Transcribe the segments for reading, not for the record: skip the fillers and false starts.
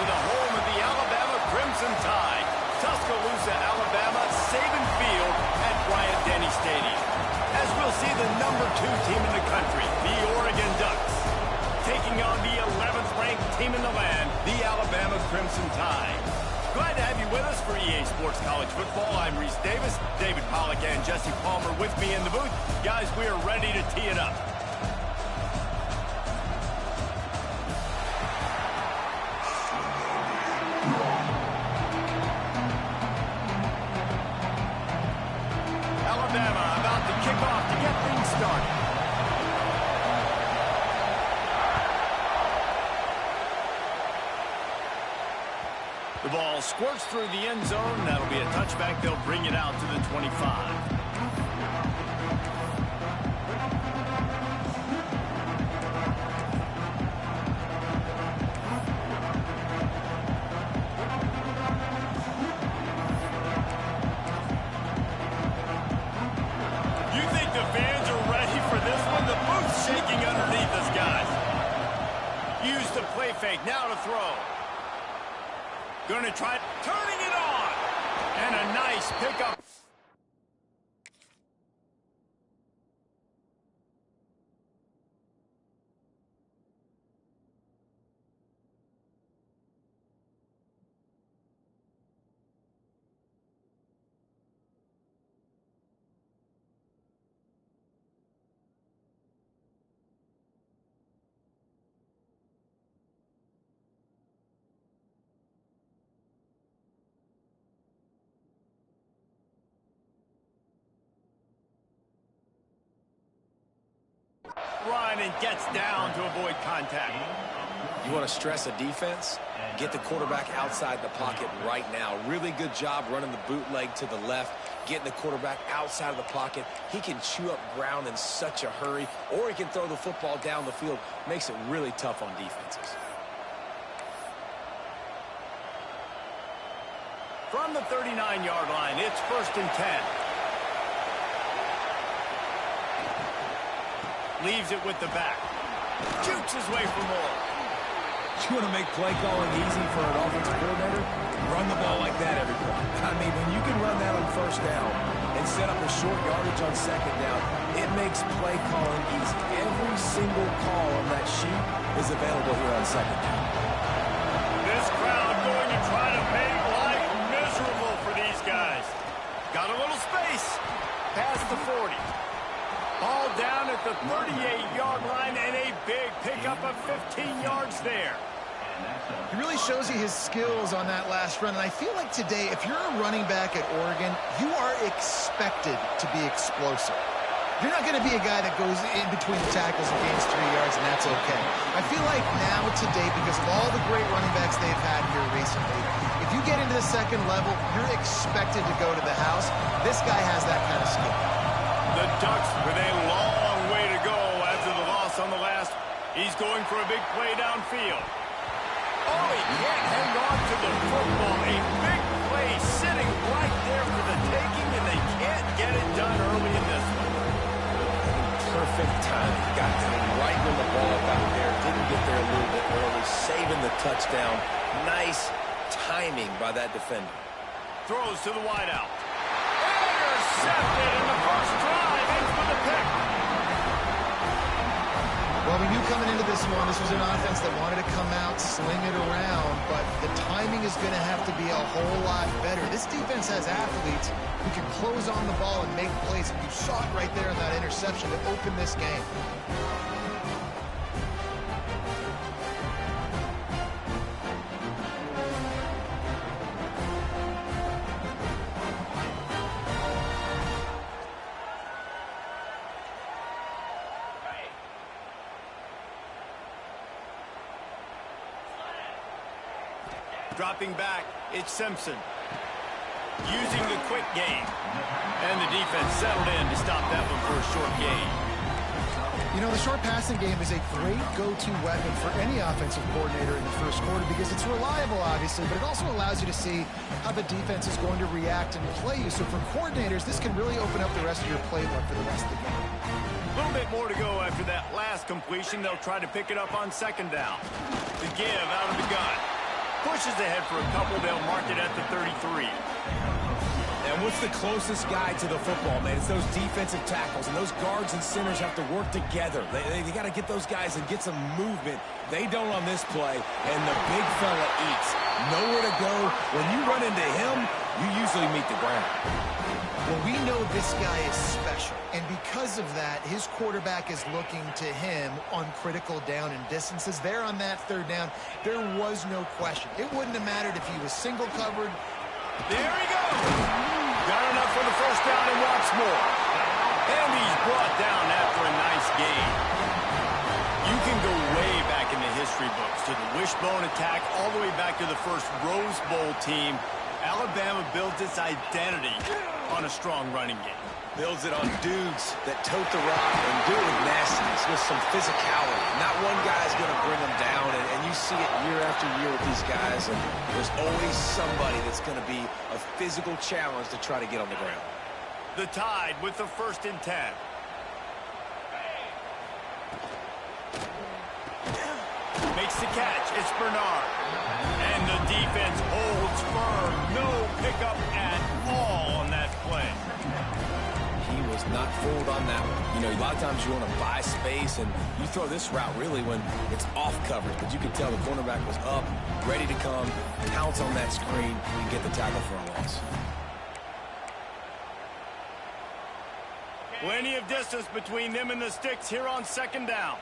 to the home of the Alabama Crimson Tide. Tuscaloosa, Alabama, Saban Field at Bryant-Denny Stadium. As we'll see the #2 team in the country, the Oregon Ducks, taking on the 11th ranked team in the land, the Alabama Crimson Tide. Glad to have you with us for EA Sports College Football. I'm Reese Davis, David Pollack and Jesse Palmer with me in the booth. Guys, we are ready to tee it up. Alabama about to kick off to get things started. The ball squirts through the end zone. That'll be a touchback. They'll bring it out to the 25. You think the fans are ready for this one? The booth's shaking underneath us, guys. Use the play fake. Now to throw. Going to try turning it on. And a nice pickup. Run and gets down to avoid contact. You want to stress a defense? Get the quarterback outside the pocket right now. Really good job running the bootleg to the left, getting the quarterback outside of the pocket. He can chew up ground in such a hurry, or he can throw the football down the field. Makes it really tough on defenses. From the 39-yard line, it's 1st and 10. Leaves it with the back. Jukes his way for more. You want to make play calling easy for an offensive coordinator? Run the ball like that every play. I mean, when you can run that on 1st down and set up a short yardage on 2nd down, it makes play calling easy. Every single call on that sheet is available here on 2nd down. This crowd going to try to make life miserable for these guys. Got a little space. Past the 40. Ball down at the 38-yard line and a big pickup of 15 yards there. He really shows you his skills on that last run. And I feel like today, if you're a running back at Oregon, you are expected to be explosive. You're not going to be a guy that goes in between the tackles and gains 3 yards, and that's okay. I feel like now today, because of all the great running backs they've had here recently, if you get into the 2nd level, you're expected to go to the house. This guy has that kind of skill. The Ducks with a long way to go after the loss on the last. He's going for a big play downfield. Oh, he can't hang on to the football. A big play sitting right there for the taking, and they can't get it done early in this one. Perfect time. Got down right when the ball got there. Didn't get there a little bit early. Saving the touchdown. Nice timing by that defender. Throws to the wideout. Intercepted in the first drive. In for the pick. Well, we knew coming into this one, this was an offense that wanted to come out, sling it around, but the timing is going to have to be a whole lot better. This defense has athletes who can close on the ball and make plays. You saw it right there in that interception to open this game. Dropping back, it's Simpson. Using the quick game. And the defense settled in to stop that one for a short gain. You know, the short passing game is a great go-to weapon for any offensive coordinator in the first quarter because it's reliable, obviously, but it also allows you to see how the defense is going to react and play you. So for coordinators, this can really open up the rest of your playbook for the rest of the game. A little bit more to go after that last completion. They'll try to pick it up on 2nd down. The give out of the gun. pushes ahead for a couple. They'll mark it at the 33. And what's the closest guy to the football, man? It's those defensive tackles, and those guards and centers have to work together. They got to get those guys and get some movement. They don't on this play, and the big fella eats. Nowhere to go. When you run into him, you usually meet the ground. Well, we know this guy is special, and because of that, his quarterback is looking to him on critical down and distances. There on that third down, there was no question. It wouldn't have mattered if he was single covered. There he goes. Got enough for the first down and wants more. And he's brought down after a nice gain. You can go way back in the history books to the wishbone attack all the way back to the first Rose Bowl team. Alabama built its identity on a strong running game. Builds it on dudes that tote the rock and do it with nastiness, with some physicality. Not one guy's going to bring them down, and you see it year after year with these guys, and there's always somebody that's going to be a physical challenge to try to get on the ground. The Tide with the 1st and 10. Makes the catch. It's Bernard. And the defense holds firm. No pickup at all on that play. He was not fooled on that one. You know, a lot of times you want to buy space, and you throw this route really when it's off coverage. But you could tell the cornerback was up, ready to come, pounce on that screen, and get the tackle for a loss. Plenty of distance between them and the sticks here on 2nd down.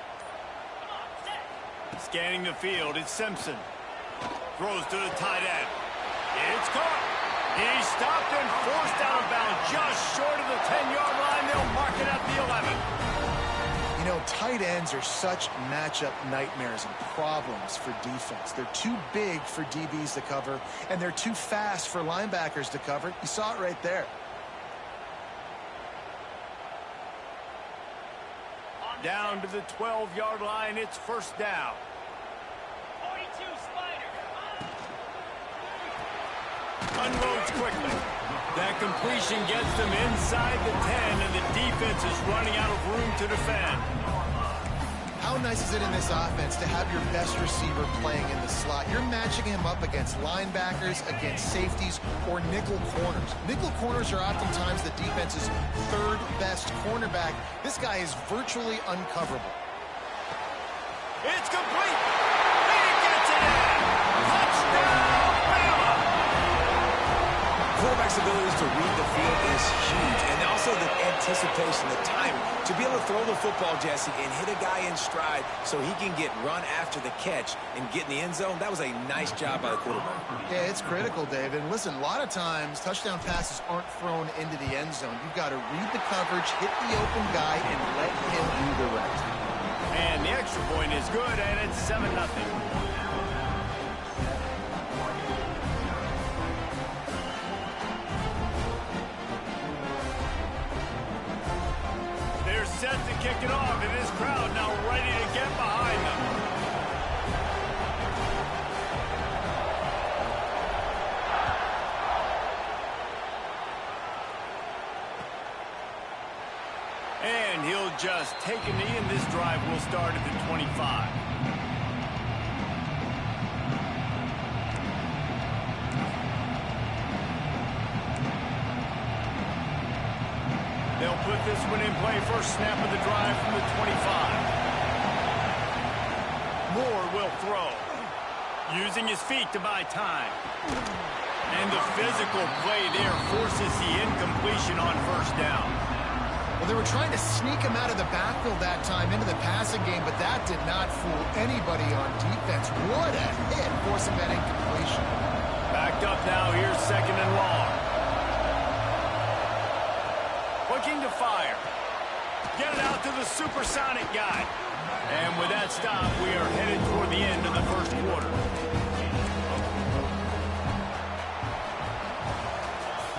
Scanning the field, it's Simpson. Throws to the tight end. It's caught. He's stopped and forced out of bounds just short of the 10-yard line. They'll mark it at the 11. You know, tight ends are such matchup nightmares and problems for defense. They're too big for DBs to cover, and they're too fast for linebackers to cover. You saw it right there. Down to the 12-yard line, it's 1st down. 42 Spider. Unloads quickly. That completion gets them inside the 10, and the defense is running out of room to defend. How nice is it in this offense to have your best receiver playing in the slot? You're matching him up against linebackers, against safeties, or nickel corners. Nickel corners are oftentimes the defense's 3rd best cornerback. This guy is virtually uncoverable. It's complete. He gets it in. Touchdown, Bama. Quarterback's abilities to read the field is huge, and also the anticipation, the timing. To be able to throw the football, Jesse, and hit a guy in stride so he can get run after the catch and get in the end zone, that was a nice job by the quarterback. Yeah, it's critical, David. And listen, a lot of times touchdown passes aren't thrown into the end zone. You've got to read the coverage, hit the open guy, and let him do the rest. And the extra point is good, and it's 7-0. They're set to kick it off, and this crowd now ready to get behind them. And he'll just take a knee, and this drive will start at the 25. They'll put this one in play. First snap of the drive from the 25. Moore will throw. Using his feet to buy time. And the physical play there forces the incompletion on 1st down. Well, they were trying to sneak him out of the backfield that time into the passing game, but that did not fool anybody on defense. What a hit, forcing that incompletion. Backed up now. Here's 2nd and long. Looking to fire. Get it out to the supersonic guy. And with that stop, we are headed toward the end of the 1st quarter.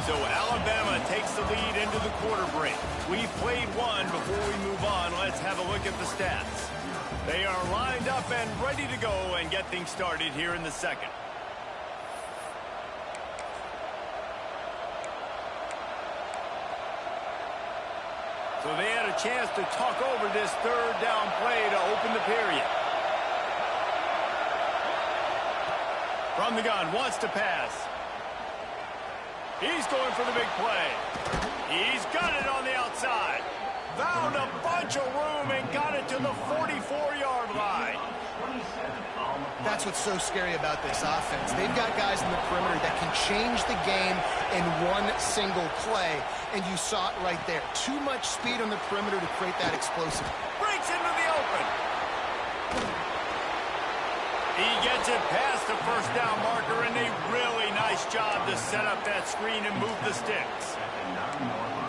So Alabama takes the lead into the quarter break. We've played one. Before we move on, let's have a look at the stats. They are lined up and ready to go and get things started here in the 2nd. So they had a chance to talk over this 3rd down play to open the period. From the gun, wants to pass. He's going for the big play. He's got it on the outside. Found a bunch of room and got it to the 44-yard line. That's what's so scary about this offense. They've got guys in the perimeter that can change the game in one single play, and you saw it right there. Too much speed on the perimeter to create that explosive. Breaks into the open. He gets it past the first down marker, and a really nice job to set up that screen and move the sticks.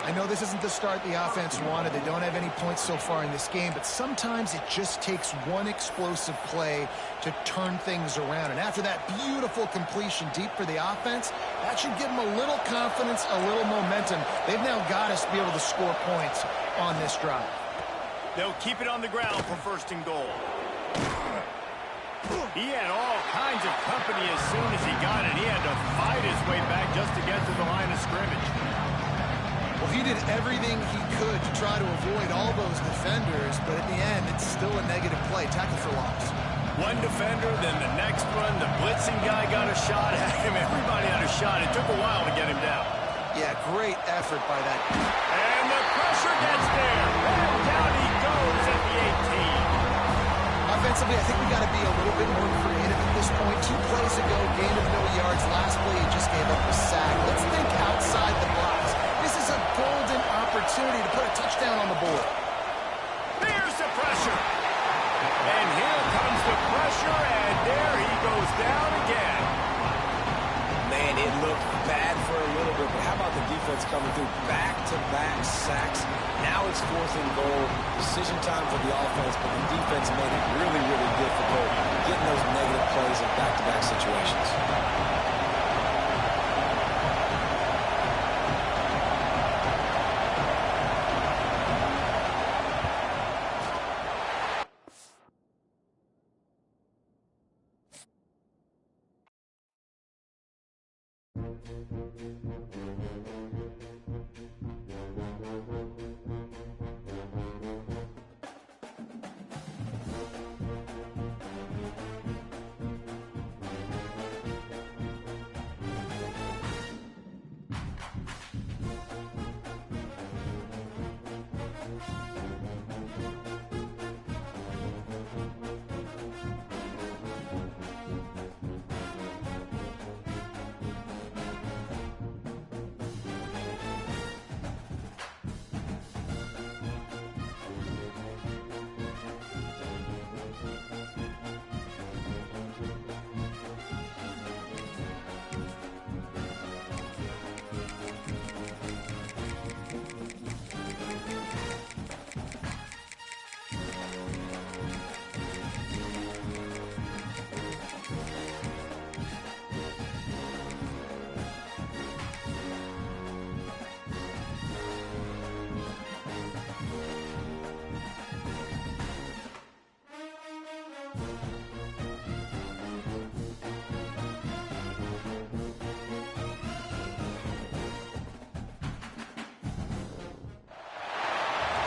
I know this isn't the start the offense wanted. They don't have any points so far in this game, but sometimes it just takes one explosive play to turn things around. And after that beautiful completion deep for the offense, that should give them a little confidence, a little momentum. They've now got us to be able to score points on this drive. They'll keep it on the ground for first and goal. He had all kinds of company as soon as he got it. He had to fight his way back just to get to the line of scrimmage. Well, he did everything he could to try to avoid all those defenders, but at the end, it's still a negative play. Tackle for loss. One defender, then the next one. The blitzing guy got a shot at him. Everybody had a shot. It took a while to get him down. Yeah, great effort by that. And the pressure gets there. And down he goes at the 18. Offensively, I think we got to be a little bit more creative at this point. 2 plays ago, gain of no yards. Last play, he just gave up a sack. Let's think outside the box. This is a golden opportunity to put a touchdown on the board. Here's the pressure. And here comes the pressure, and there he goes down again. Man, it looked bad for a little bit, but how about the defense coming through? Back-to-back sacks. Now it's 4th and goal. Decision time for the offense, but the defense made it really, really difficult getting those negative plays in back-to-back situations.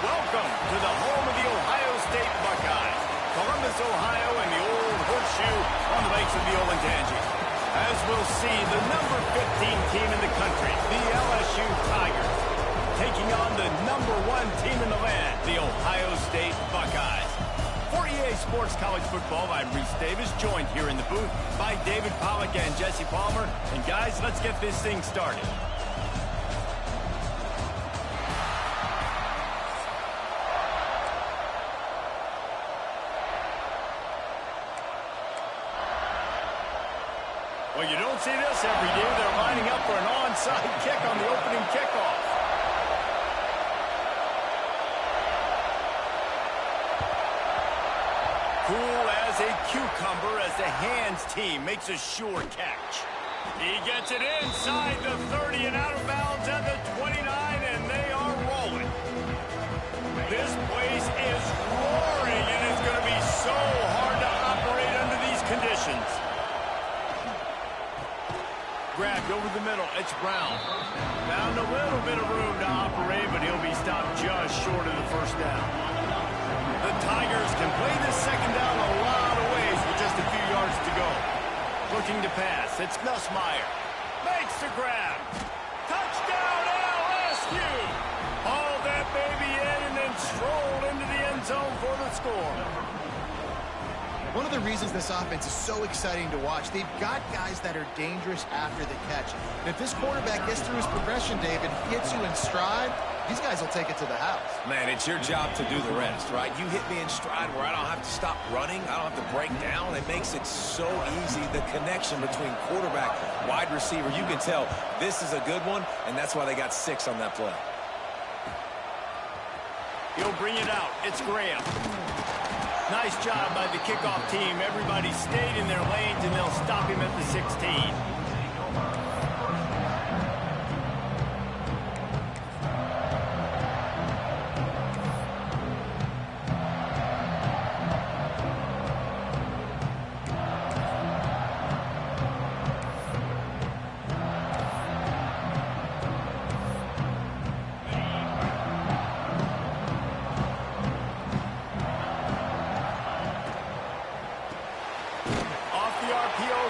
Welcome to the home of the Ohio State Buckeyes. Columbus, Ohio, and the old horseshoe on the banks of the Olentangy. As we'll see, the number 15 team in the country, the LSU Tigers, taking on the number 1 team in the land, the Ohio State Buckeyes. For EA Sports College Football, I'm Reese Davis, joined here in the booth by David Pollack and Jesse Palmer. And guys, let's get this thing started. Well, you don't see this every day. They're lining up for an onside kick on the opening kickoff. Cool as a cucumber as the hands team makes a sure catch. He gets it inside the 30 and out of bounds at the 29, and they are rolling. This place is roaring, and it's going to be so hard to operate under these conditions. Grabbed over the middle. It's Brown. Found a little bit of room to operate, but he'll be stopped just short of the first down. The Tigers can play this second down a lot of ways with just a few yards to go. Looking to pass. It's Nussmeier. Makes the grab. Touchdown, LSU! Hauled that baby in and then strolled into the end zone for the score. One of the reasons this offense is so exciting to watch, they've got guys that are dangerous after the catch. And if this quarterback gets through his progression, David, gets you in stride, these guys will take it to the house. Man, it's your job to do the rest, right? You hit me in stride where I don't have to stop running. I don't have to break down. It makes it so easy, the connection between quarterback, wide receiver. You can tell this is a good one, and that's why they got 6 on that play. He'll bring it out. It's Graham. Nice job by the kickoff team. Everybody stayed in their lanes, and they'll stop him at the 16.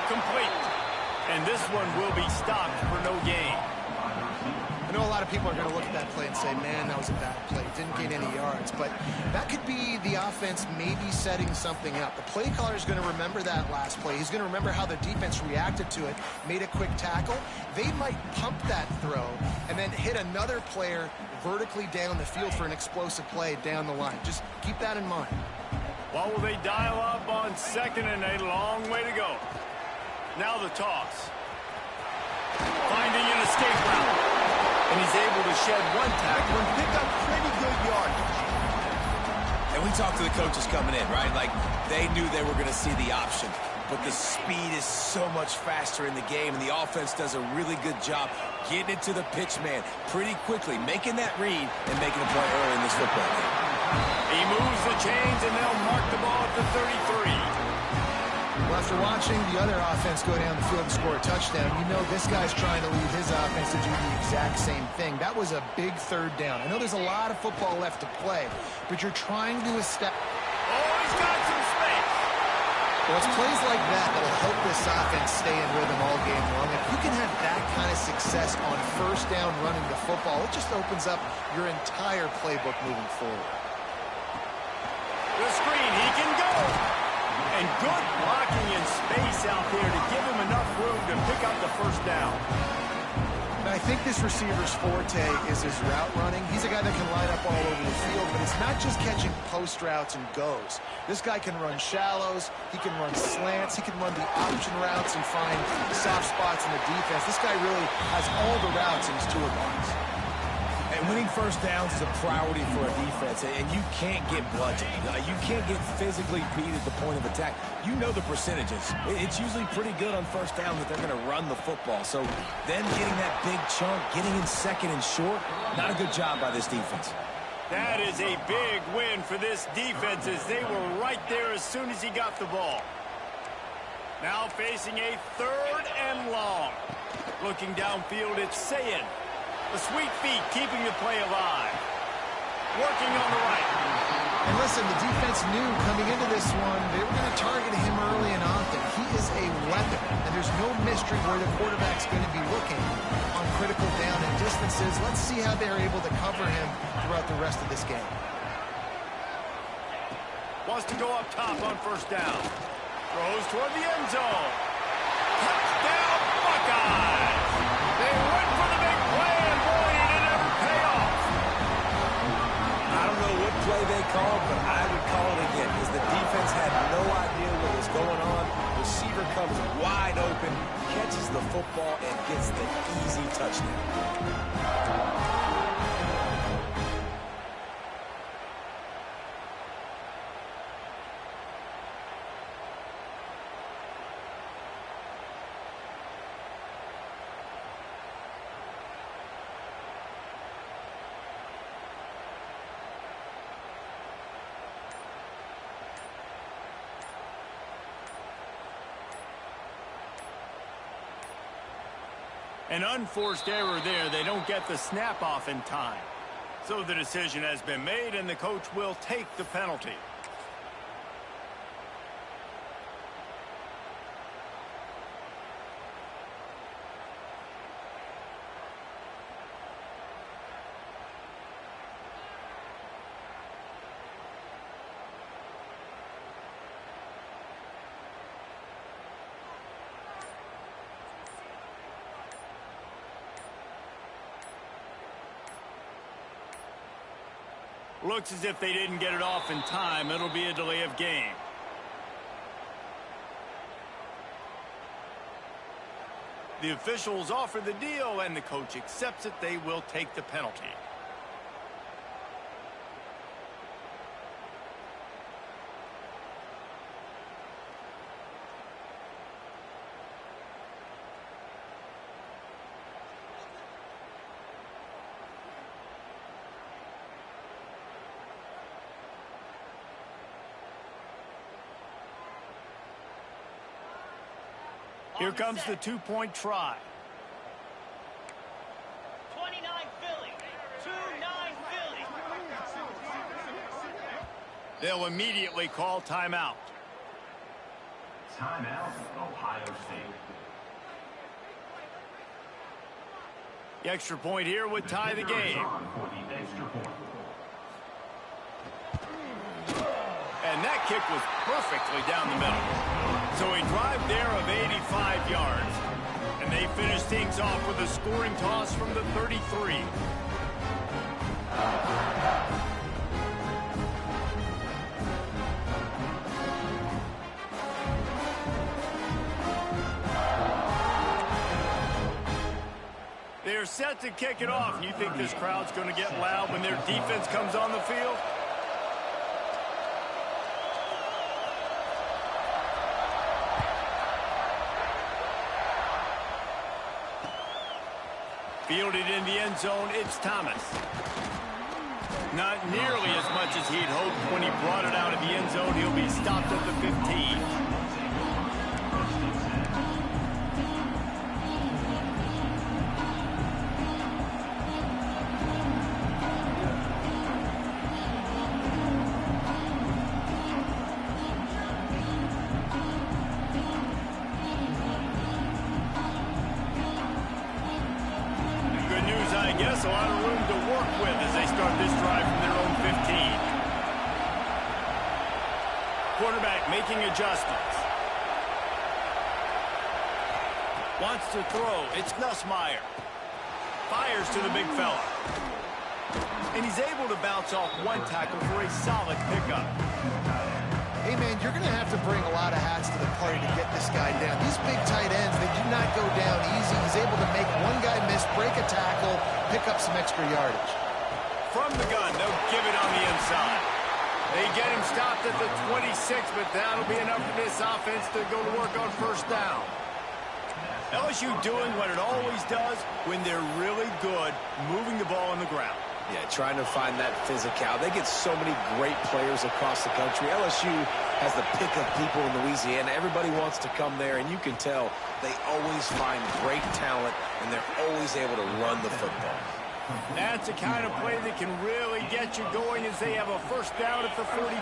Complete. And this one will be stopped for no gain. I know a lot of people are going to look at that play and say, man, that was a bad play. Didn't gain any yards. But that could be the offense maybe setting something up. The play caller is going to remember that last play. He's going to remember how the defense reacted to it, made a quick tackle. They might pump that throw and then hit another player vertically down the field for an explosive play down the line. Just keep that in mind. What will they dial up on 2nd and a long way to go? Now the toss. Finding an escape route. And he's able to shed one tackle and pick up pretty good yardage. And we talked to the coaches coming in, right? Like, they knew they were going to see the option. But the speed is so much faster in the game, and the offense does a really good job getting it to the pitch man pretty quickly, making that read and making a play early in this football game. He moves the chains, and they'll mark the ball at the 33. Well, after watching the other offense go down the field and score a touchdown, you know this guy's trying to lead his offense to do the exact same thing. That was a big 3rd down. I know there's a lot of football left to play, but you're trying to establish... Oh, he's got some space. Well, it's plays like that that'll help this offense stay in rhythm all game long. If you can have that kind of success on 1st down running the football, it just opens up your entire playbook moving forward. The screen, he can go. And good blocking in space out there to give him enough room to pick up the 1st down. And I think this receiver's forte is his route running. He's a guy that can line up all over the field, but it's not just catching post routes and goes. This guy can run shallows, he can run slants, he can run the option routes and find soft spots in the defense. This guy really has all the routes in his toolbox. And winning 1st downs is a priority for a defense, and you can't get bludgeoned. You can't get physically beat at the point of attack. You know the percentages. It's usually pretty good on 1st down that they're going to run the football. So them getting that big chunk, getting in 2nd and short, not a good job by this defense. That is a big win for this defense as they were right there as soon as he got the ball. Now facing a 3rd and long. Looking downfield, it's Sayin. The sweet feet keeping the play alive. Working on the right. And listen, the defense knew coming into this one, they were going to target him early and often. He is a weapon, and there's no mystery where the quarterback's going to be looking on critical down and distances. Let's see how they're able to cover him throughout the rest of this game. Wants to go up top on 1st down. Throws toward the end zone. Touchdown, Buckeyes! They went for the big play, and boy, did it ever pay off. I don't know what play they called, but I would call it again because the defense had no idea what was going on. Receiver comes wide open, catches the football, and gets the easy touchdown. An unforced error there. They don't get the snap off in time. So the decision has been made, and the coach will take the penalty. Looks as if they didn't get it off in time. It'll be a delay of game. The officials offer the deal, and the coach accepts it. They will take the penalty. Here comes the two-point try. 29 Philly. 2-9 Philly. They'll immediately call timeout. Timeout, Ohio State. The extra point here would tie the game. For the extra point. And that kick was perfectly down the middle. So a drive there of 85 yards. And they finish things off with a scoring toss from the 33. They're set to kick it off. You think this crowd's going to get loud when their defense comes on the field? Fielded in the end zone, it's Thomas. Not nearly as much as he'd hoped when he brought it out of the end zone. He'll be stopped at the 15. A lot of room to work with as they start this drive from their own 15. Quarterback making adjustments. Wants to throw. It's Nussmeier. Fires to the big fella. And he's able to bounce off one tackle for a solid pickup. Hey, man, you're going to have to bring a lot of hats to the party to get this guy down. These big tight ends, they do not go down easy. He's able to make one guy miss, break a tackle, pick up some extra yardage. From the gun, they'll give it on the inside. They get him stopped at the 26, but that'll be enough for this offense to go to work on first down. LSU doing what it always does when they're really good, moving the ball on the ground. Yeah, trying to find that physical. They get so many great players across the country. LSU has the pick of people in Louisiana. Everybody wants to come there, and you can tell they always find great talent, and they're always able to run the football. That's the kind of play that can really get you going as they have a first down at the 43.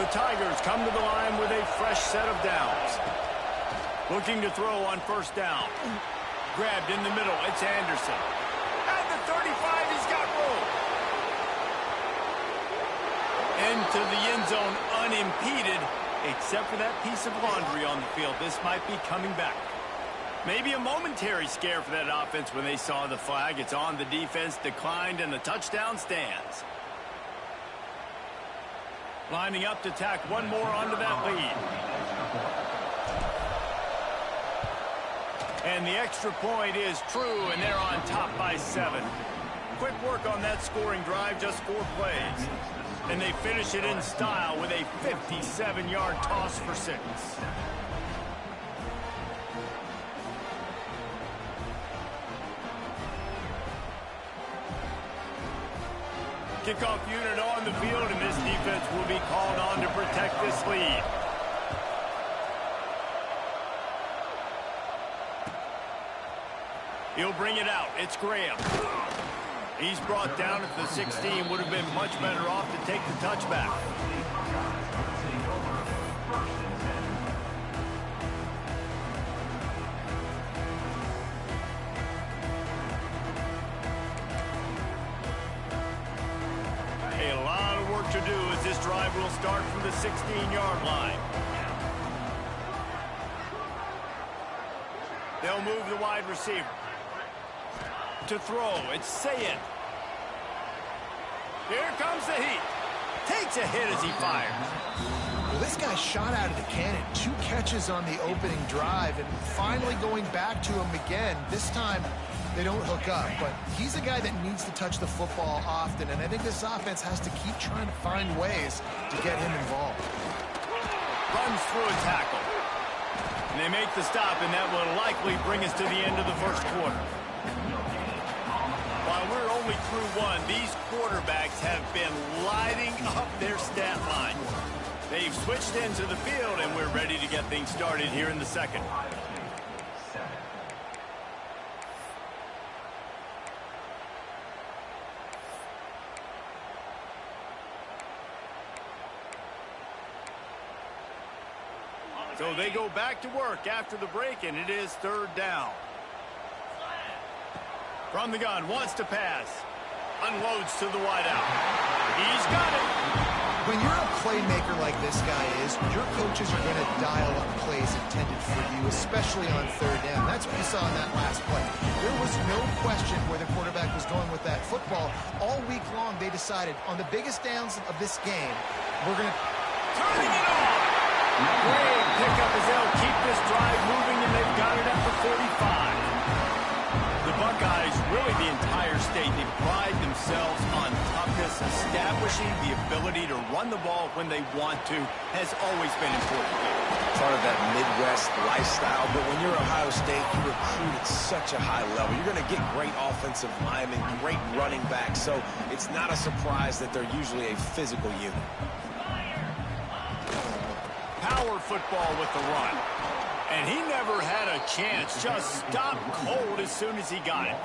The Tigers come to the line with a fresh set of downs. Looking to throw on first down. Grabbed in the middle, it's Anderson. At the 35, he's got room. Into the end zone unimpeded, except for that piece of laundry on the field. This might be coming back. Maybe a momentary scare for that offense when they saw the flag. It's on, the defense declined, and the touchdown stands. Lining up to tack one more onto that lead. And the extra point is true, and they're on top by 7. Quick work on that scoring drive, just 4 plays. And they finish it in style with a 57-yard toss for 6. Kickoff unit on the field, and this defense will be called on to protect this lead. He'll bring it out. It's Graham. He's brought down at the 16. Would have been much better off to take the touchback. A lot of work to do as this drive will start from the 16-yard line. They'll move the wide receiver. To throw, it's Sayed. Here comes the heat. Takes a hit as he fires. Well, this guy shot out of the cannon. 2 catches on the opening drive, and finally going back to him again. This time, they don't hook up, but he's a guy that needs to touch the football often, and I think this offense has to keep trying to find ways to get him involved. Runs through a tackle. And they make the stop, and that will likely bring us to the end of the first quarter. While we're only through one, these quarterbacks have been lighting up their stat line. They've switched into the field, and we're ready to get things started here in the second. So they go back to work after the break, and it is 3rd down. From the gun, wants to pass. Unloads to the wideout. He's got it. When you're a playmaker like this guy is, your coaches are going to dial up plays intended for you, especially on 3rd down. That's what we saw in that last play. There was no question where the quarterback was going with that football. All week long, they decided on the biggest downs of this game, we're going to... Turning it on. Great pickup as they'll keep this drive moving, and they've got it at the 45. The Buckeyes, really the entire state, they pride themselves on toughness. Establishing the ability to run the ball when they want to has always been important. Part of that Midwest lifestyle, but when you're Ohio State, you recruit at such a high level. You're going to get great offensive linemen, great running backs, so it's not a surprise that they're usually a physical unit. Power football with the run. And he never had a chance. Just stopped cold as soon as he got it.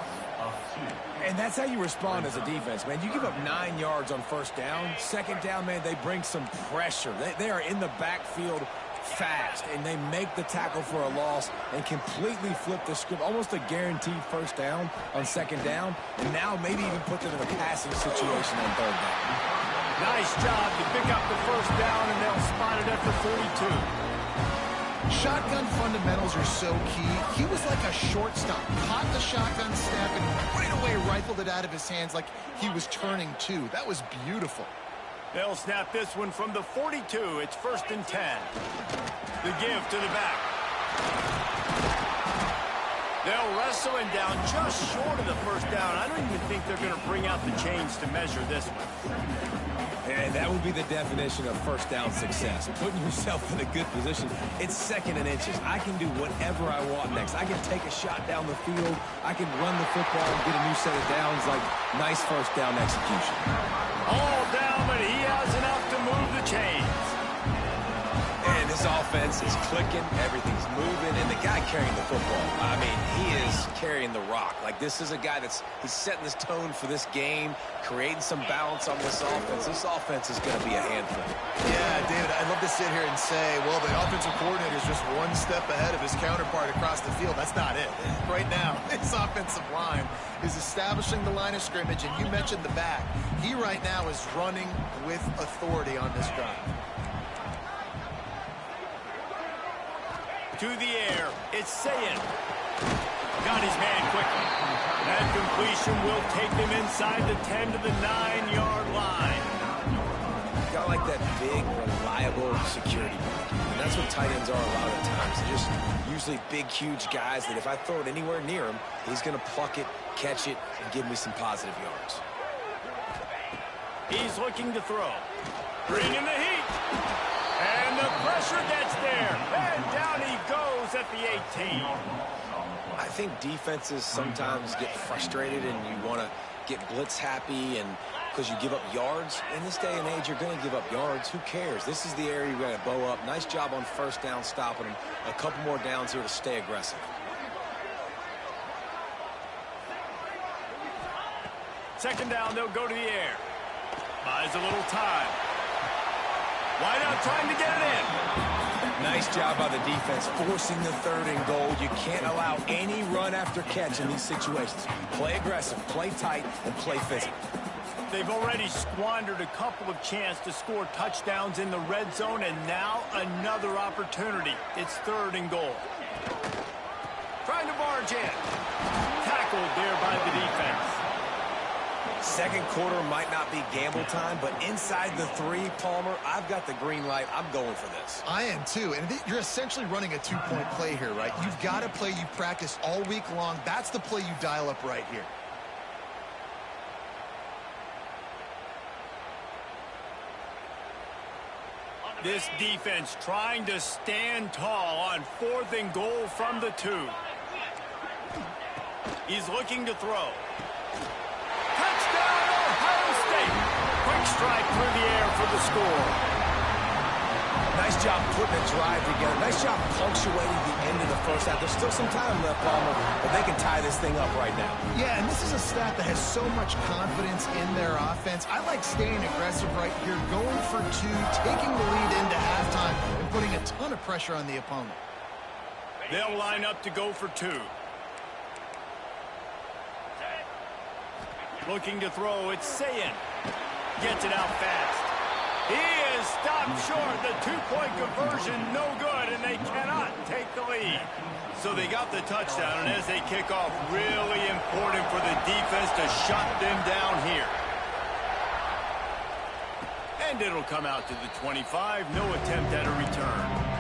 And that's how you respond as a defense, man. You give up 9 yards on 1st down. 2nd down, man, they bring some pressure. They are in the backfield fast, and they make the tackle for a loss and completely flip the script. Almost a guaranteed 1st down on 2nd down, and now maybe even put them in a passing situation on 3rd down. Nice job to pick up the 1st down, and they'll spot it at the 42. Shotgun fundamentals are so key. He was like a shortstop. Caught the shotgun snap and right away rifled it out of his hands like he was turning 2. That was beautiful. They'll snap this one from the 42. It's 1st and 10. The give to the back. They'll wrestle him down just short of the 1st down. I don't even think they're going to bring out the chains to measure this one. And that would be the definition of 1st down success. Putting yourself in a good position. It's 2nd and inches. I can do whatever I want next. I can take a shot down the field. I can run the football and get a new set of downs. Like, nice 1st down execution. All down, but he has enough to move the chains. And this offense is clicking. Everything's moving. And the guy carrying the football, I mean, he is carrying the rock. Like, this is a guy he's setting this tone for this game, creating some balance on this offense. This offense is going to be a handful. Yeah, David, I'd love to sit here and say, well, the offensive coordinator is just one step ahead of his counterpart across the field. That's not it. Right now, this offensive line is establishing the line of scrimmage, and you mentioned the back. He right now is running with authority on this drive. To the air, it's Sayin. Got his man quickly. That completion will take them inside the 10 to the 9-yard line. Got like that big, reliable security blanket. And that's what tight ends are a lot of the times. They're just usually big, huge guys that if I throw it anywhere near him, he's going to pluck it, catch it, and give me some positive yards. He's looking to throw. Bringing the heat. And the pressure gets there. And down he goes at the 18. I think defenses sometimes get frustrated and you want to get blitz happy and because you give up yards. In this day and age, you're going to give up yards. Who cares? This is the area you're going to bow up. Nice job on 1st down stopping them. A couple more downs here to stay aggressive. Second down, they'll go to the air. Buys a little time. Wide out trying to get it in. Nice job by the defense forcing the 3rd and goal. You can't allow any run after catch in these situations. Play aggressive, play tight, and play physical. They've already squandered a couple of chances to score touchdowns in the red zone, and now another opportunity. It's 3rd and goal. Trying to barge in. Tackled there by the defense. Second quarter might not be gamble time, but inside the 3, Palmer, I've got the green light. I'm going for this. I am too, and you're essentially running a 2-point play here, right? You've got a play you practice all week long. That's the play you dial up right here. This defense trying to stand tall on 4th and goal from the 2. He's looking to throw. Touchdown, Ohio State! Quick strike through the air for the score. Nice job putting a drive together. Nice job punctuating the end of the first half. There's still some time left, Palmer, but they can tie this thing up right now. Yeah, and this is a staff that has so much confidence in their offense. I like staying aggressive right here, going for 2, taking the lead into halftime, and putting a ton of pressure on the opponent. They'll line up to go for 2. Looking to throw, it's Sayin. Gets it out fast. He is stopped short. The 2-point conversion, no good, and they cannot take the lead. So they got the touchdown, and as they kick off, really important for the defense to shut them down here. And it'll come out to the 25. No attempt at a return.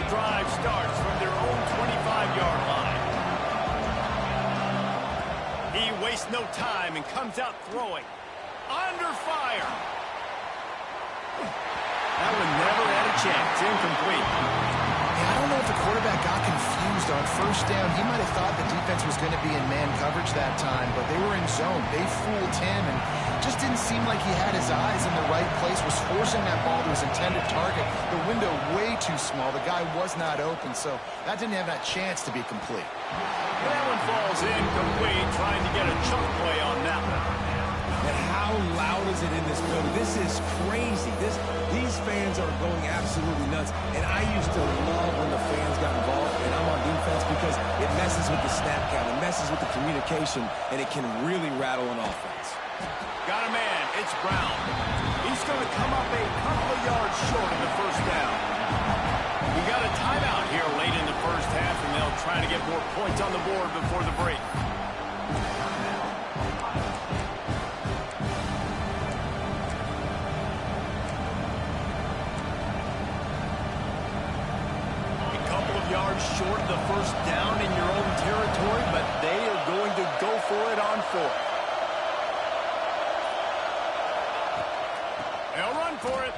Drive starts from their own 25-yard line. He wastes no time and comes out throwing. Under fire. That one never had a chance. Incomplete. Yeah, I don't know if the quarterback got confused on first down. He might have thought the defense was going to be in man coverage that time, but they were in zone. They fooled him and just didn't seem like he had his eyes in the right place, was forcing that ball to his intended target. The window way too small. The guy was not open, so that didn't have that chance to be complete. That one falls incomplete, trying to get a chunk play on that one. And how loud is it in this building? This is crazy. These fans are going absolutely nuts. And I used to love when the fans got involved, and I'm on defense because it messes with the snap count, it messes with the communication, and it can really rattle an offense. Got a man. It's Brown. He's going to come up a couple of yards short of the first down. We got a timeout here late in the first half, and they'll try to get more points on the board before the break. A couple of yards short of the first down in your own territory, but they are going to go for it on 4th. They'll run for it.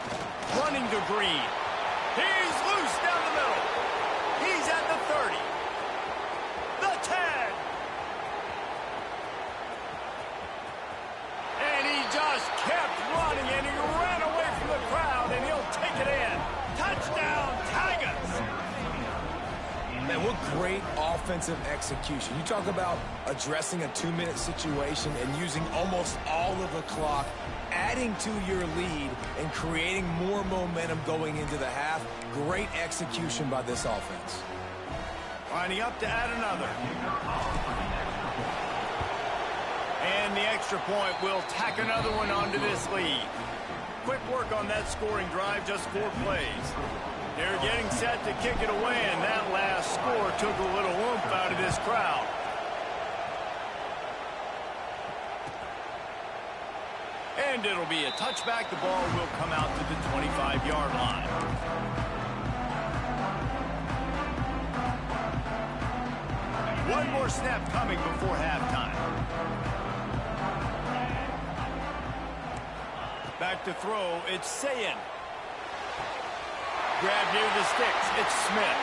Running to Green. He's loose down the middle. He's at the 30. The 10. And he just kept running, and he ran away from the crowd, and he'll take it in. Touchdown, Tigers. Man, what great offensive execution. You talk about addressing a 2-minute situation and using almost all of the clock, adding to your lead and creating more momentum going into the half. Great execution by this offense. Lining up to add another. And the extra point will tack another one onto this lead. Quick work on that scoring drive, just 4 plays. They're getting set to kick it away, and that last score took a little oomph out of this crowd. And it'll be a touchback. The ball will come out to the 25-yard line. One more snap coming before halftime. Back to throw. It's Sayin. Grab near the sticks. It's Smith.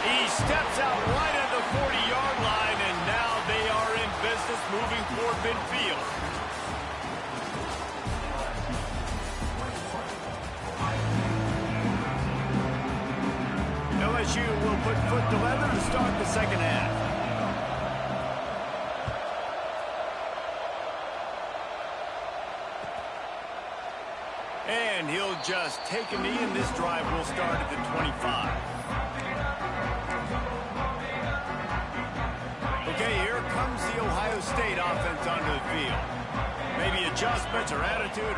He steps out right at the 40-yard line, and now they are in business moving toward midfield. LSU will put foot to leather to start the second half. And he'll just take a knee, and this drive will start at the 25. Okay, here comes the Ohio State offense onto the field. Maybe adjustments or attitude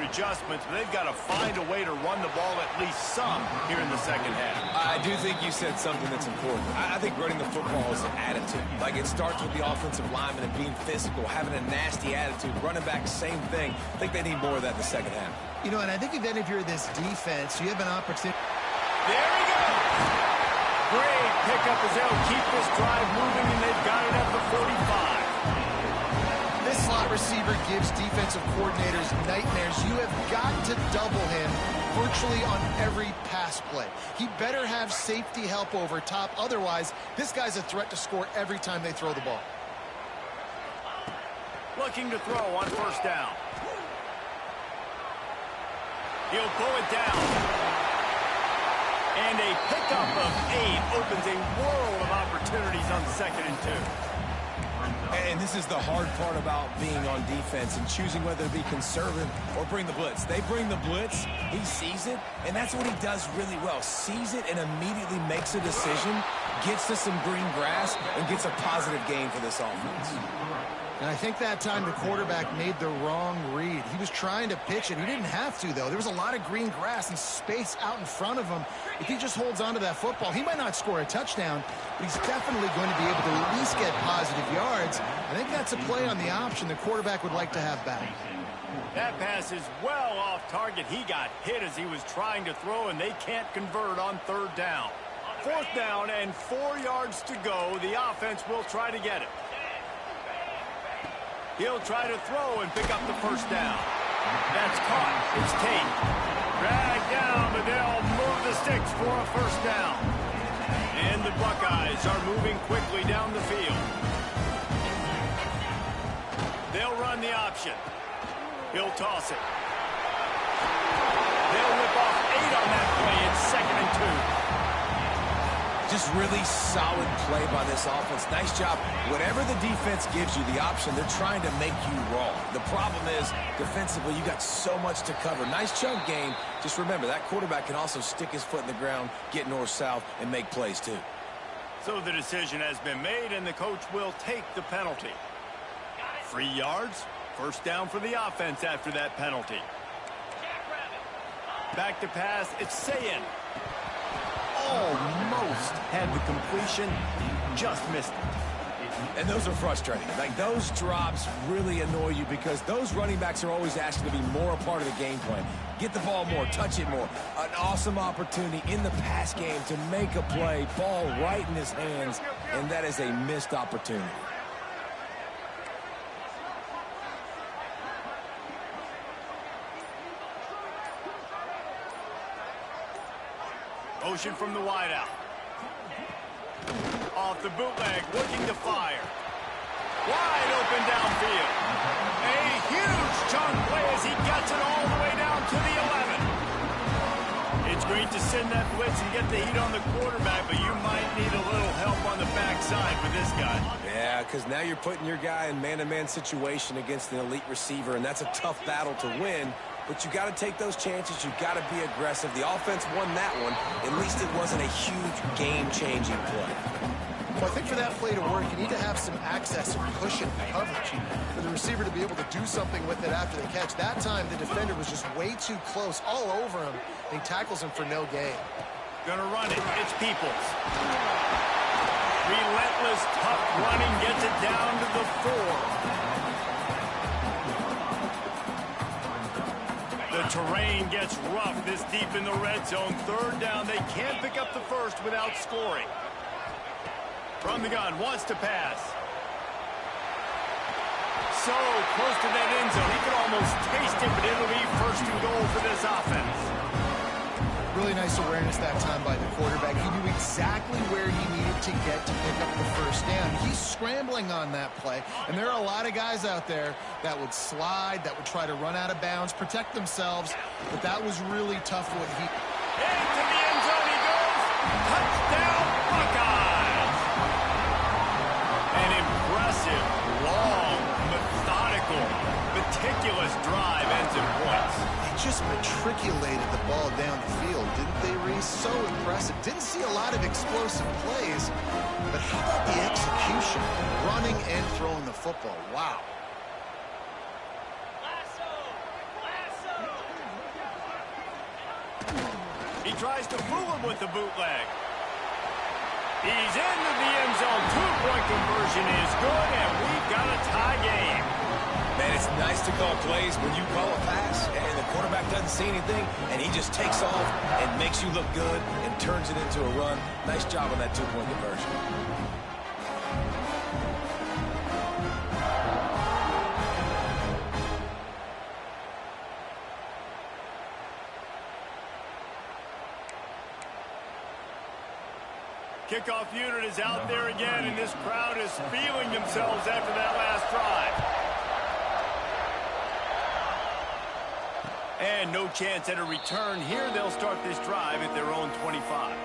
adjustments, but they've got to find a way to run the ball at least some here in the second half. I do think you said something that's important. I think running the football is an attitude. Like, it starts with the offensive lineman and being physical, having a nasty attitude. Running back, same thing. I think they need more of that in the second half. You know, and I think even if you're this defense, you have an opportunity. There he goes! Great pickup as they'll keep this drive moving, and they've got it at the 45. This slot receiver gives defensive coordinators nightmares. You have got to double him virtually on every pass play. He better have safety help over top. Otherwise, this guy's a threat to score every time they throw the ball. Looking to throw on first down. He'll pull it down. And a pickup of 8 opens a world of opportunities on 2nd and 2. And this is the hard part about being on defense and choosing whether to be conservative or bring the blitz. They bring the blitz, he sees it, and that's what he does really well. Sees it and immediately makes a decision, gets to some green grass, and gets a positive gain for this offense. And I think that time the quarterback made the wrong read. He was trying to pitch it. He didn't have to, though. There was a lot of green grass and space out in front of him. If he just holds on to that football, he might not score a touchdown, but he's definitely going to be able to at least get positive yards. I think that's a play on the option the quarterback would like to have back. That pass is well off target. He got hit as he was trying to throw, and they can't convert on 3rd down. 4th down and 4 yards to go. The offense will try to get it. He'll try to throw and pick up the first down. That's caught. It's Tate. Dragged down, but they'll move the sticks for a first down. And the Buckeyes are moving quickly down the field. They'll run the option. He'll toss it. They'll whip off 8 on that play. It's 2nd and 2. Just really solid play by this offense. Nice job. Whatever the defense gives you the option, they're trying to make you wrong. The problem is, defensively, you got so much to cover. Nice chunk game. Just remember, that quarterback can also stick his foot in the ground, get north-south, and make plays too. So the decision has been made, and the coach will take the penalty. 3 yards. First down for the offense after that penalty. Back to pass. It's Sayin. Almost had the completion, just missed it. And those are frustrating. Like, those drops really annoy you because those running backs are always asking to be more a part of the game plan. Get the ball more, touch it more. An awesome opportunity in the pass game to make a play, ball right in his hands, and that is a missed opportunity. Motion from the wideout. Off the bootleg, looking to fire. Wide open downfield. A huge chunk play as he gets it all the way down to the 11. It's great to send that blitz and get the heat on the quarterback, but you might need a little help on the backside with this guy. Yeah, because now you're putting your guy in man-to-man situation against an elite receiver, and that's a tough battle to win. But you got to take those chances. You got to be aggressive. The offense won that one. At least it wasn't a huge game-changing play. Well, I think for that play to work, you need to have some access and cushion coverage for the receiver to be able to do something with it after the catch. That time, the defender was just way too close, all over him. And he tackles him for no gain. Gonna run it. It's Peoples. Relentless, tough running gets it down to the 4. The terrain gets rough this deep in the red zone. 3rd down. They can't pick up the first without scoring. From the gun, wants to pass. So close to that end zone. He could almost taste it, but it'll be 1st and goal for this offense. Really nice awareness that time by the quarterback. He knew exactly where he needed to get to pick up the first down. He's scrambling on that play, and there are a lot of guys out there that would slide, that would try to run out of bounds, protect themselves, but that was really tough what he... Into the end zone he goes. Touchdown, Buckeyes. An impressive, long, methodical, meticulous drive ends in points. They just matriculated the ball down the field, didn't they, Reese? So impressive. Didn't see a lot of explosive plays, but how about the execution? Running and throwing the football. Wow. He tries to fool him with the bootleg. He's into the end zone. Two-point conversion is good, and we've got a tie game. Man, it's nice to call plays when you call a pass and the quarterback doesn't see anything, and he just takes off and makes you look good and turns it into a run. Nice job on that two-point conversion. Kickoff unit is out there again, and this crowd is feeling themselves after that last drive. And no chance at a return here. They'll start this drive at their own 25.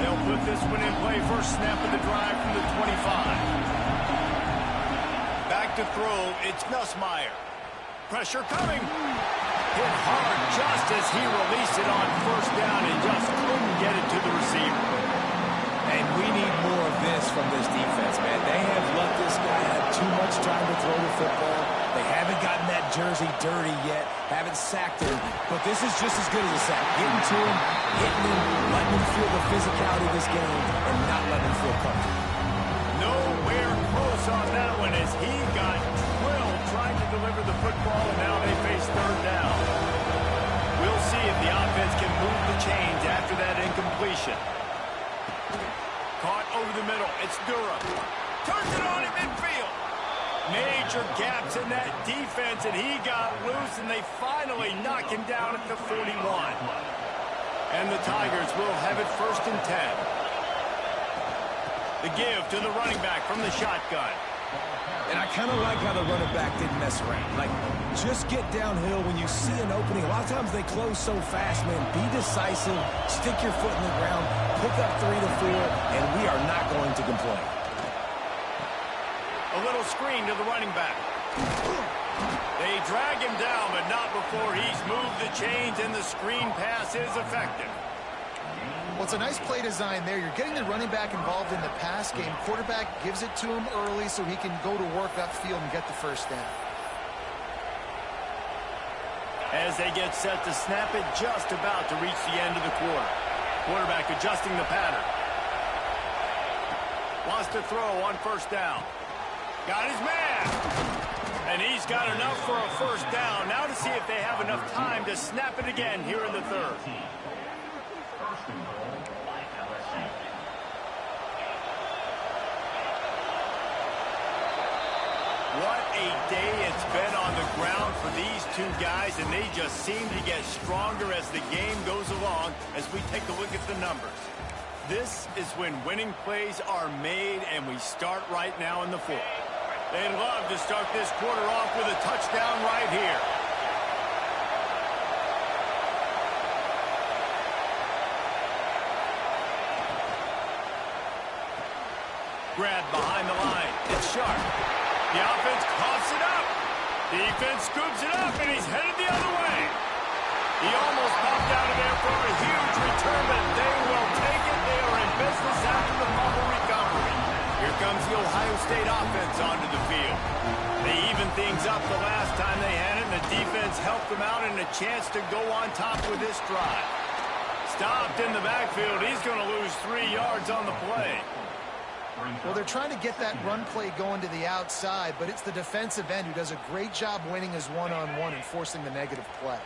They'll put this one in play. First snap of the drive from the 25. Back to throw. It's Nussmeier. Pressure coming. Hit hard just as he released it on first down and just couldn't get it to the receiver. And we need more of this from this defense, man. They have let this guy have too much time to throw the football. They haven't gotten that jersey dirty yet, haven't sacked him, but this is just as good as a sack. Getting to him, hitting him, letting him feel the physicality of this game, and not letting him feel comfortable. Nowhere close on that one as he got drilled trying to deliver the football, and now they face third down. We'll see if the offense can move the chains after that incompletion. Caught over the middle. It's Durham. Turns it on in midfield. Major gaps in that defense, and he got loose, and they finally knock him down at the 41. And the Tigers will have it first and 10. The give to the running back from the shotgun. And I kind of like how the running back didn't mess around. Like, just get downhill when you see an opening. A lot of times they close so fast, man. Be decisive, stick your foot in the ground, pick up 3 to 4, and we are not going to complain. A little screen to the running back. They drag him down, but not before he's moved the chains, and the screen pass is effective. Well, it's a nice play design there. You're getting the running back involved in the pass game. Quarterback gives it to him early so he can go to work upfield and get the first down. As they get set to snap it, just about to reach the end of the quarter. Quarterback adjusting the pattern. Wants to throw on first down. Got his man. And he's got enough for a first down. Now to see if they have enough time to snap it again here in the third. What a day it's been on the ground for these two guys, and they just seem to get stronger as the game goes along as we take a look at the numbers. This is when winning plays are made, and we start right now in the fourth. They'd love to start this quarter off with a touchdown right here. Grab behind the line. It's Sharp. The offense coughs it up. Defense scoops it up, and he's headed the other way. He almost popped out of there for a huge return, but they will take it. They are in business after the fumble recovery. Here comes the Ohio State offense onto the field. They evened things up the last time they had it, and the defense helped them out and a chance to go on top with this drive. Stopped in the backfield. He's going to lose 3 yards on the play. Well, they're trying to get that run play going to the outside, but it's the defensive end who does a great job winning his one-on-one and forcing the negative play.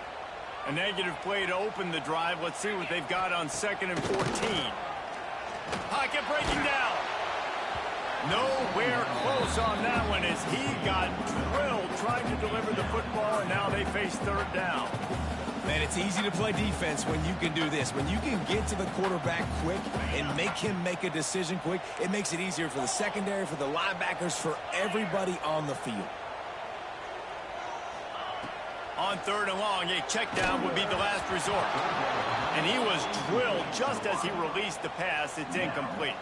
A negative play to open the drive. Let's see what they've got on 2nd and 14. Pocket breaking down. Nowhere close on that one as he got drilled trying to deliver the football, and now they face third down. Man, it's easy to play defense when you can do this. When you can get to the quarterback quick and make him make a decision quick, it makes it easier for the secondary, for the linebackers, for everybody on the field. On 3rd and long, a check down would be the last resort. And he was drilled just as he released the pass. It's incomplete.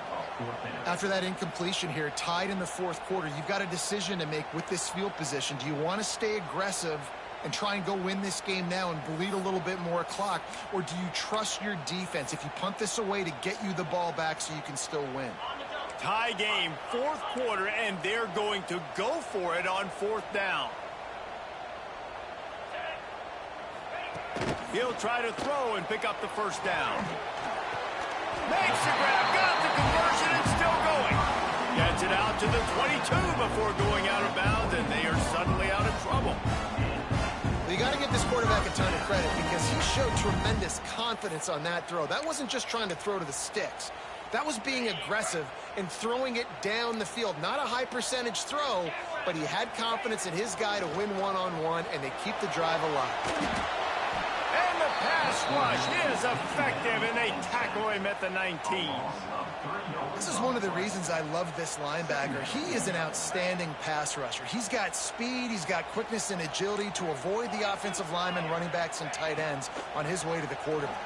After that incompletion here, tied in the 4th quarter, you've got a decision to make with this field position. Do you want to stay aggressive and try and go win this game now and bleed a little bit more clock, or do you trust your defense if you punt this away to get you the ball back so you can still win? Tie game, fourth quarter, and they're going to go for it on fourth down. He'll try to throw and pick up the first down. Makes the grab, got the conversion, and still going. Gets it out to the 22 before going out of bounds, and they are suddenly out of trouble. You got to give this quarterback a ton of credit because he showed tremendous confidence on that throw. That wasn't just trying to throw to the sticks. That was being aggressive and throwing it down the field. Not a high percentage throw, but he had confidence in his guy to win one-on-one, and they keep the drive alive. And the pass rush is effective, and they tackle him at the 19. This is one of the reasons I love this linebacker. He is an outstanding pass rusher. He's got speed, he's got quickness and agility to avoid the offensive linemen, running backs, and tight ends on his way to the quarterback.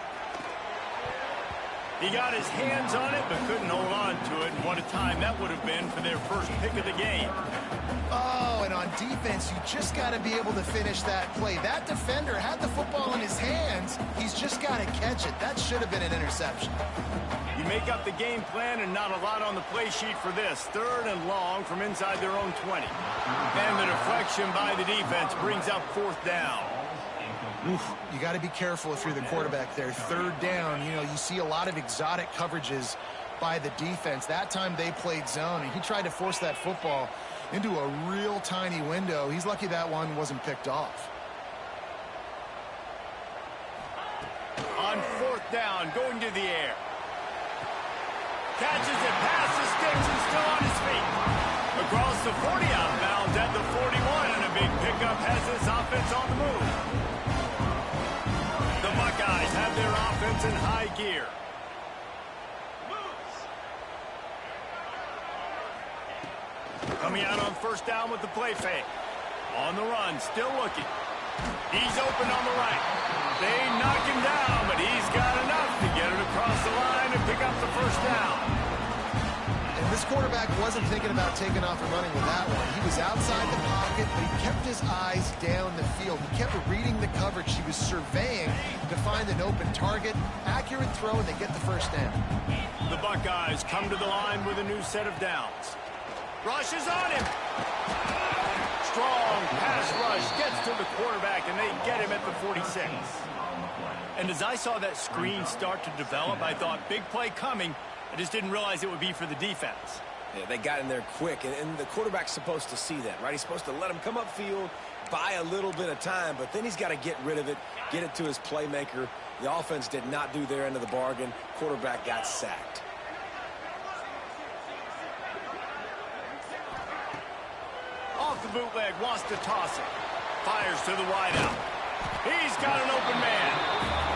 He got his hands on it, but couldn't hold on to it. And what a time that would have been for their first pick of the game. Oh, and on defense, you just got to be able to finish that play. That defender had the football in his hands. He's just got to catch it. That should have been an interception. You make up the game plan and not a lot on the play sheet for this. Third and long from inside their own 20. And the deflection by the defense brings up fourth down. Oof, you got to be careful if you're the quarterback there. Third down, you know, you see a lot of exotic coverages by the defense. That time they played zone, and he tried to force that football into a real tiny window. He's lucky that one wasn't picked off. On fourth down, going to the air. Catches it past the sticks and still on his feet. Across the 40 out of bounds at the 41, and a big pickup has this offense on the move. The Buckeyes have their offense in high gear. Coming out on first down with the play fake. On the run, still looking. He's open on the right. They knock him down, but he's got enough to get it across the line and pick up the first down. And this quarterback wasn't thinking about taking off and running with that one. He was outside the pocket, but he kept his eyes down the field. He kept reading the coverage. He was surveying to find an open target. Accurate throw, and they get the first down. The Buckeyes come to the line with a new set of downs. Rush is on him. Strong pass rush gets to the quarterback, and they get him at the 46. And as I saw that screen start to develop, I thought, big play coming. I just didn't realize it would be for the defense. Yeah, they got in there quick, and the quarterback's supposed to see that, right? He's supposed to let him come upfield, buy a little bit of time, but then he's got to get rid of it, get it to his playmaker. The offense did not do their end of the bargain. Quarterback got sacked. Off the bootleg, wants to toss it. Fires to the wideout. He's got an open man.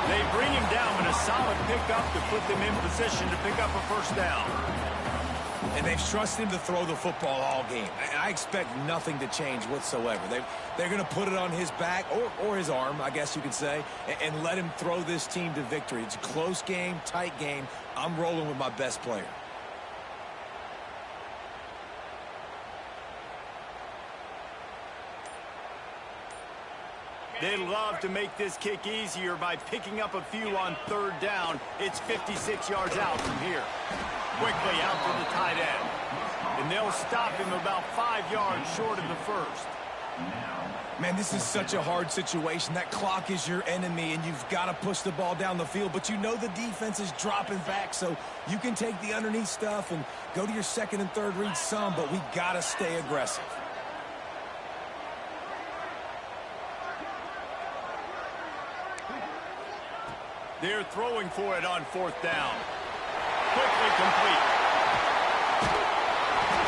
They bring him down, but a solid pickup to put them in position to pick up a first down. And they've trusted him to throw the football all game. I expect nothing to change whatsoever. They're going to put it on his back, or his arm, I guess you could say, and let him throw this team to victory. It's a close game, tight game. I'm rolling with my best player. They'd love to make this kick easier by picking up a few on third down. It's 56 yards out from here. Quickly out to the tight end. And they'll stop him about 5 yards short of the first. Man, this is such a hard situation. That clock is your enemy, and you've got to push the ball down the field. But you know the defense is dropping back, so you can take the underneath stuff and go to your second and third read some, but we got to stay aggressive. They're throwing for it on fourth down. Quickly complete.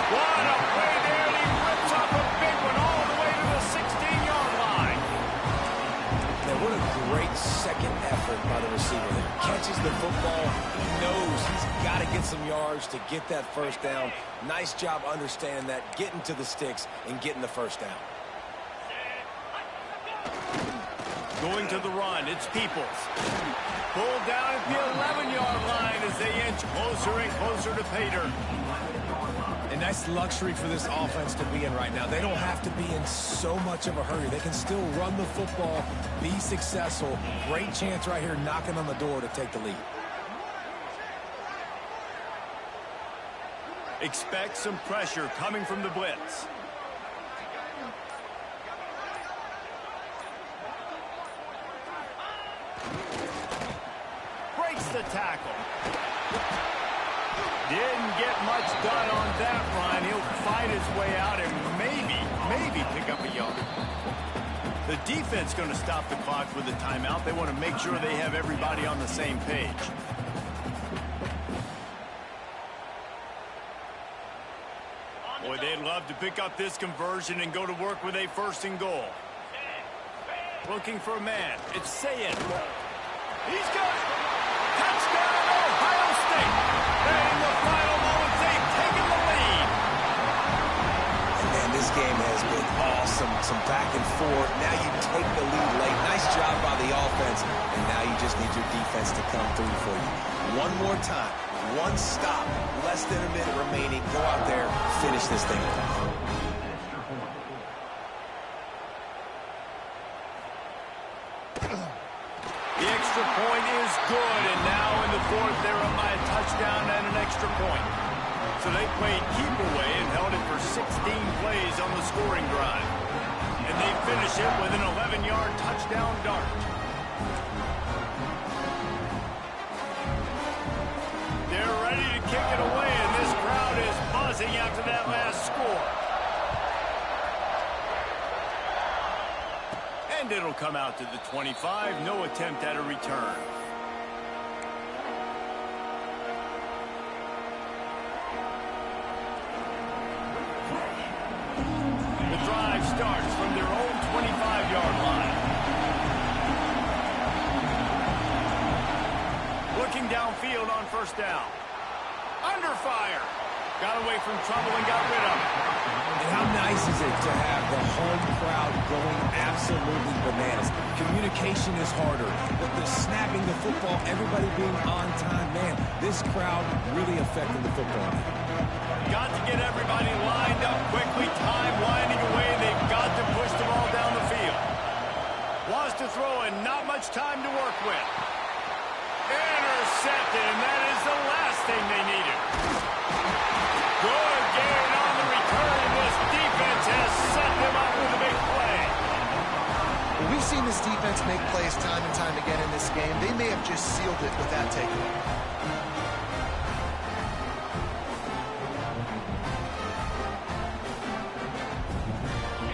What a play there, and he rips up a big one all the way to the 16-yard line. Now, what a great second effort by the receiver there. Catches the football. He knows he's got to get some yards to get that first down. Nice job understanding that, getting to the sticks and getting the first down. Going to the run, it's Peoples. Pulled down at the 11-yard line as they inch closer and closer to Pater. And that's luxury for this offense to be in right now. They don't have to be in so much of a hurry. They can still run the football, be successful. Great chance right here knocking on the door to take the lead. Expect some pressure coming from the blitz. Breaks the tackle. Didn't get much done on that run. He'll fight his way out and maybe pick up a yard. The defense going to stop the clock with a timeout. They want to make sure they have everybody on the same page. Boy, they'd love to pick up this conversion and go to work with a 1st and goal. Looking for a man. It's Sayed. He's got it. Touchdown, Ohio State. And in the final moments, they've taken the lead. And man, this game has been awesome. Some back and forth. Now you take the lead late. Nice job by the offense. And now you just need your defense to come through for you. One more time. One stop. Less than a minute remaining. Go out there, finish this thing off. The extra point is good, and now in the 4th, they're up by a touchdown and an extra point. So they played keep away and held it for 16 plays on the scoring drive. And they finish it with an 11-yard touchdown dart. They're ready to kick it away, and this crowd is buzzing after that last score. And it'll come out to the 25. No attempt at a return. The drive starts from their own 25-yard line. Looking downfield on 1st down. Under fire. Got away from trouble and got rid of it. And how nice is it to have the home crowd going absolutely bananas? Communication is harder. The snapping the football, everybody being on time. Man, this crowd really affecting the football. Got to get everybody lined up quickly. Time winding away. They've got to push the ball down the field. Wants to throw and not much time to work with. Intercepted, and that is the last thing they needed. Good gain on the return. This defense has set them up with a big play. Well, we've seen this defense make plays time and time again in this game. They may have just sealed it with that takeaway.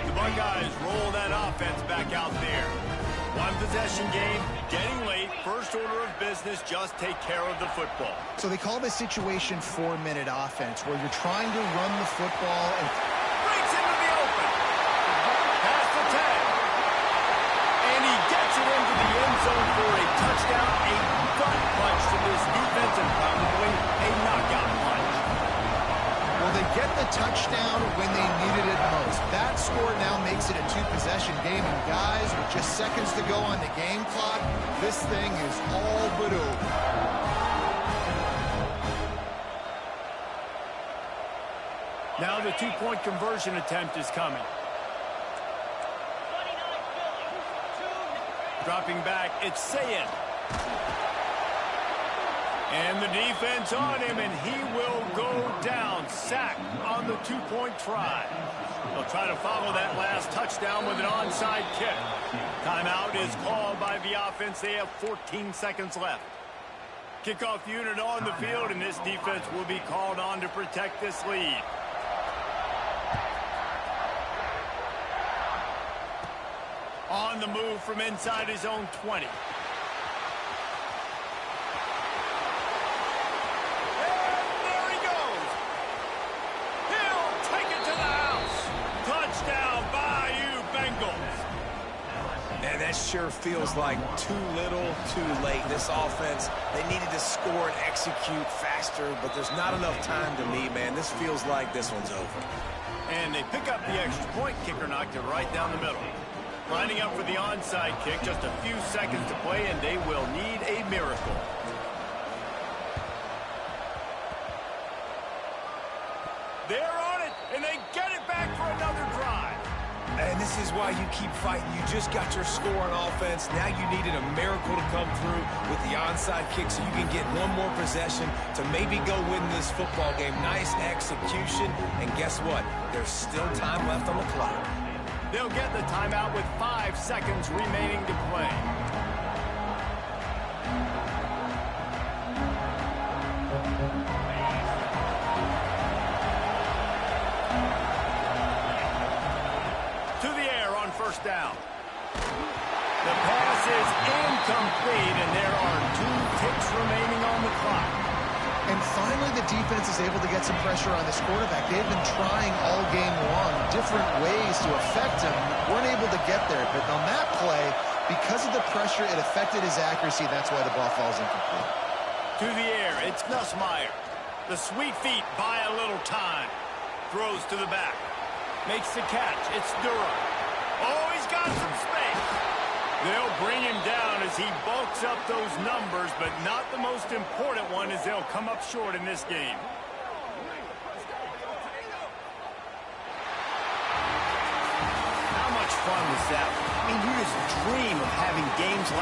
The Buckeyes roll that offense back out there. One possession game, getting late. First order of business, just take care of the football. So they call this situation 4-minute offense, where you're trying to run the football and Breaks into the open. Pass the tag. And he gets it into the end zone for a touchdown. A gut punch to this defense and probably a knockout punch. well, they get the touchdown when they needed it most. That score now makes it a 2-possession game, and guys, with just seconds to go on the game clock, this thing is all but over. Now the 2-point conversion attempt is coming. 29 Philly. Dropping back, it's Sayed. And the defense on him, and he will go down. Sacked on the 2-point try. They'll try to follow that last touchdown with an onside kick. Timeout is called by the offense. They have 14 seconds left. Kickoff unit on the field, and this defense will be called on to protect this lead. On the move from inside his own 20. And there he goes. He'll take it to the house. Touchdown, Bayou Bengals. And that sure feels like too little, too late. This offense, they needed to score and execute faster, but there's not enough time to me, man. This feels like this one's over. And they pick up the extra point. Kicker knocked it right down the middle. Lining up for the onside kick, just a few seconds to play, and they will need a miracle. They're on it, and they get it back for another drive. And And this is why you keep fighting. You just got your score on offense. Now you needed a miracle to come through with the onside kick so you can get one more possession to maybe go win this football game. Nice execution. And guess what? There's still time left on the clock. They'll get the timeout with 5 seconds remaining to play. First down. The pass is incomplete, and there are 2 ticks remaining on the clock. And finally, the defense is able to get some pressure on this quarterback. They've been trying all game long different ways to affect him. Weren't able to get there, but on that play, because of the pressure, it affected his accuracy. That's why the ball falls incomplete. To the air, it's Nussmeier. The sweet feet buy a little time. Throws to the back. Makes the catch. It's Durham. Oh, he's got some space. They'll bring him down as he bulks up those numbers, but not the most important one as they'll come up short in this game. How much fun was that? I mean, you just dream of having games like